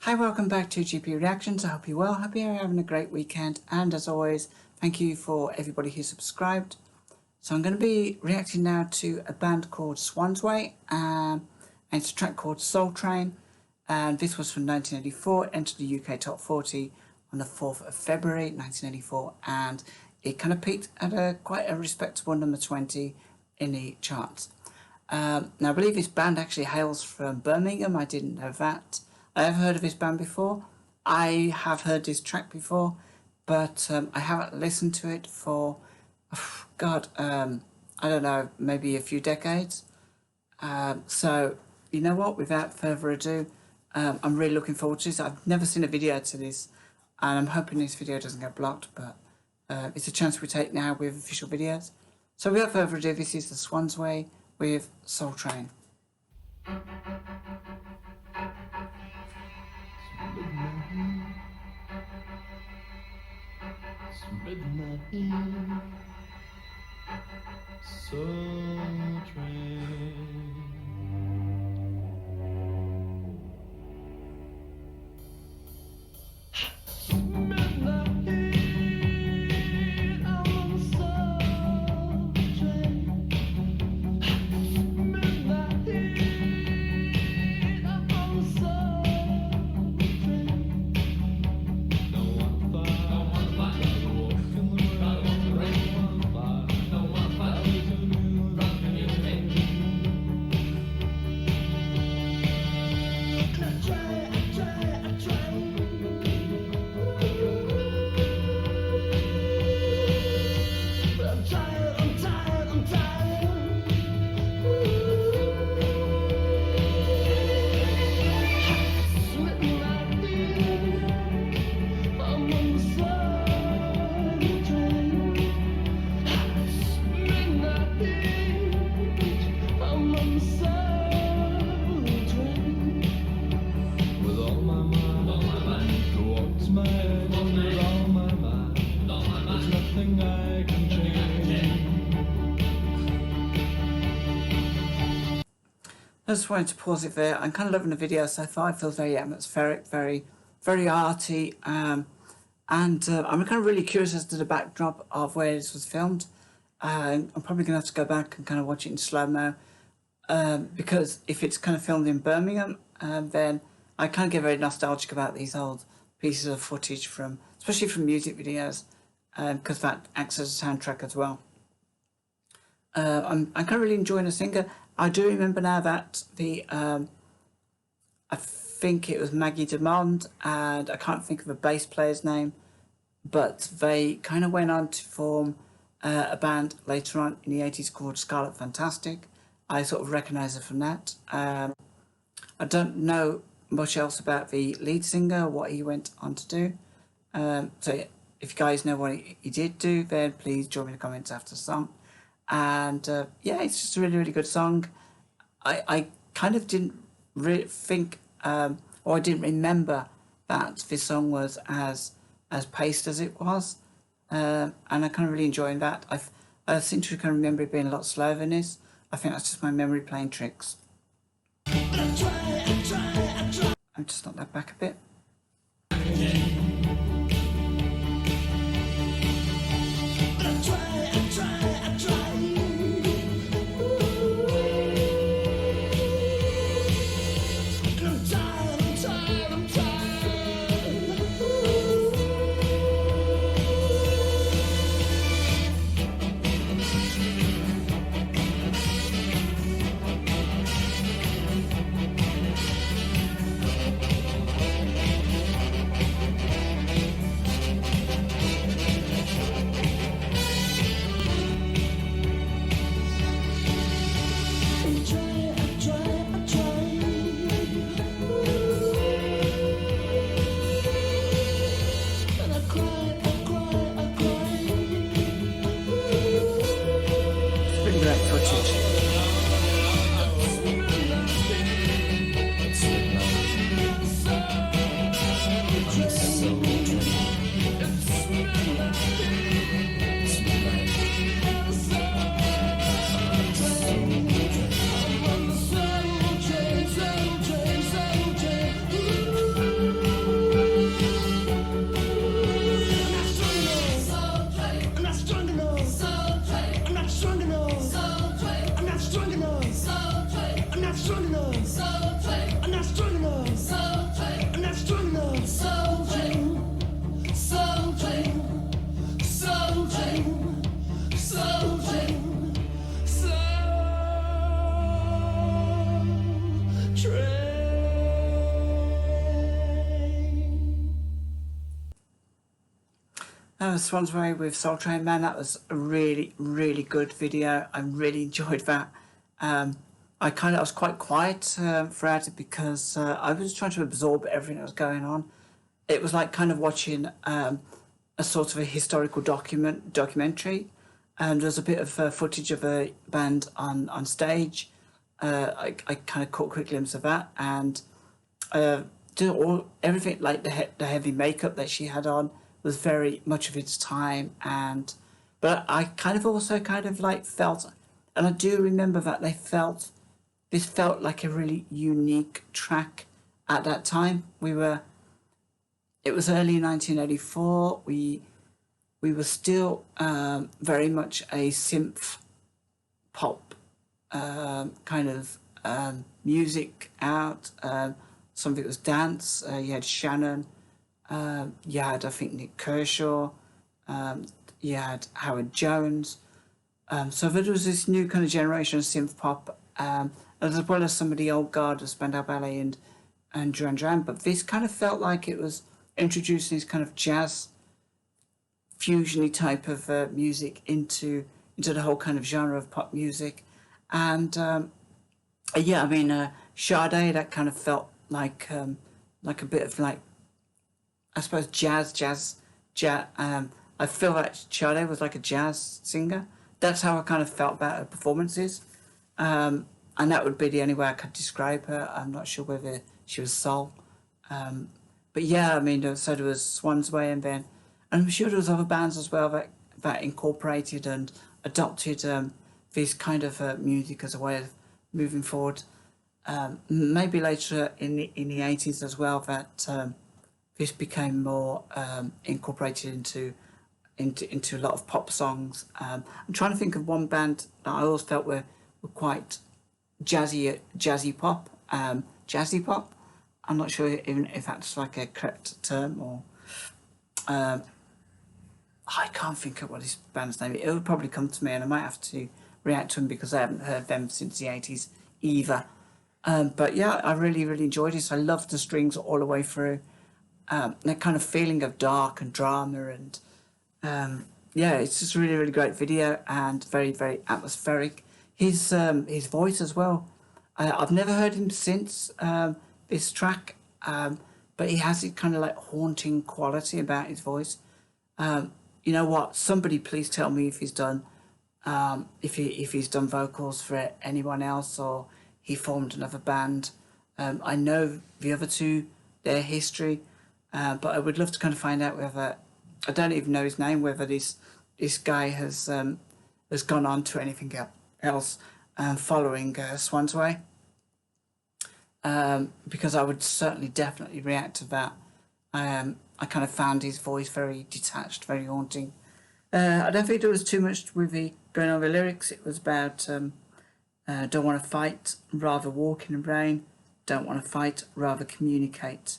Hi, welcome back to GP Reactions. I hope you're well. Hope you're having a great weekend. And as always, thank you for everybody who subscribed. So I'm going to be reacting now to a band called Swans Way. And it's a track called Soul Train. And this was from 1984, entered the UK Top 40 on the 4th of February 1984. And it kind of peaked at quite a respectable number 20 in the charts. Now, I believe this band actually hails from Birmingham. I didn't know that. I have heard of this band before. I have heard this track before, but I haven't listened to it for, I don't know, maybe a few decades. So, you know what, without further ado, I'm really looking forward to this. I've never seen a video to this, and I'm hoping this video doesn't get blocked, but it's a chance we take now with official videos. So without further ado, this is the Swans Way with Soul Train. Soul train. I just wanted to pause it there. I'm kind of loving the video so far. It feels very atmospheric, very arty, and I'm kind of really curious as to the backdrop of where this was filmed. I'm probably going to have to go back and kind of watch it in slow-mo, because if it's kind of filmed in Birmingham, then I kind of get very nostalgic about these old pieces of footage from, especially from music videos, because that acts as a soundtrack as well. I'm kind of really enjoying the singer. I do remember now that I think it was Maggie Demond, and I can't think of a bass player's name, but they kind of went on to form a band later on in the 80s called Scarlet Fantastic. I sort of recognise her from that. I don't know much else about the lead singer, what he went on to do. So if you guys know what he did do, then please join me in the comments after the song. And yeah, it's just a really good song. I kind of didn't really think, or I didn't remember that this song was as paced as it was, and I kind of really enjoying that. I seem to kind of remember it being a lot slower than this. I think that's just my memory playing tricks. I'm just knock that back a bit. That was Swans Way with Soul Train. Man, that was a really, really good video. I really enjoyed that. I was quite quiet throughout it because I was trying to absorb everything that was going on. It was like kind of watching a sort of a historical documentary, and there's a bit of footage of a band on stage. I kind of caught a quick glimpse of that, and everything like the heavy makeup that she had on was very much of its time, but I kind of also kind of like felt, and I do remember that this felt like a really unique track at that time. It was early 1984. We were still very much a synth pop kind of music out. Some of it was dance. You had Shannon. You had, I think, Nick Kershaw. You had Howard Jones. So there was this new kind of generation of synth pop, as well as some of the old guard of Spandau Ballet and Duran Duran. But this kind of felt like it was introducing this kind of jazz fusiony type of music into the whole kind of genre of pop music. And yeah, I mean, Sade, that kind of felt like a bit of like, I suppose, jazz. I feel like Sade was like a jazz singer. That's how I kind of felt about her performances. And that would be the only way I could describe her. I'm not sure whether she was soul. But yeah, I mean, so there was Swans Way, and I'm sure there was other bands as well that incorporated and adopted this kind of music as a way of moving forward. Maybe later in the 80s as well, that this became more incorporated into a lot of pop songs. I'm trying to think of one band that I always felt were quite jazzy pop. I'm not sure even if that's like a correct term, or I can't think of what this band's name is. It will probably come to me, and I might have to react to them because I haven't heard them since the 80s either. But yeah, I really, really enjoyed this. I loved the strings all the way through. That kind of feeling of dark and drama, and yeah, it's just a really, really great video and very, very atmospheric. His voice as well. I've never heard him since this track, but he has it kind of like haunting quality about his voice. You know what? Somebody please tell me if he's done if he's done vocals for anyone else, or he formed another band. I know the other two, their history, but I would love to kind of find out whether, I don't even know his name, whether this guy has gone on to anything else following Swans Way. Because I would certainly definitely react to that. I kind of found his voice very detached, very haunting. I don't think there was too much with going on the lyrics. It was about don't want to fight, rather walk in the rain. Don't want to fight, rather communicate.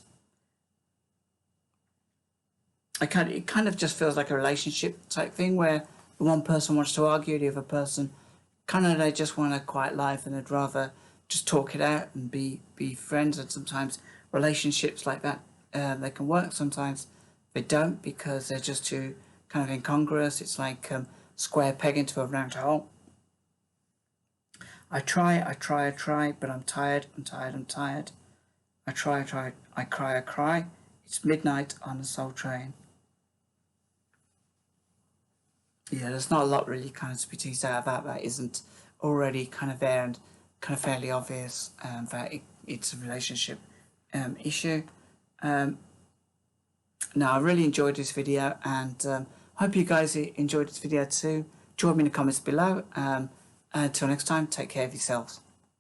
It kind of just feels like a relationship type thing where one person wants to argue, the other person kind of, they just want a quiet life and they'd rather just talk it out and be friends. And sometimes relationships like that, they can work. Sometimes they don't, because they're just too kind of incongruous. It's like square peg into a round hole. I try, but I'm tired. I try, I cry. It's midnight on the Soul Train. Yeah, there's not a lot really kind of to be teased out about that isn't already kind of there and kind of fairly obvious that it's a relationship issue. Now, I really enjoyed this video, and hope you guys enjoyed this video too. Join me in the comments below. Until next time, take care of yourselves.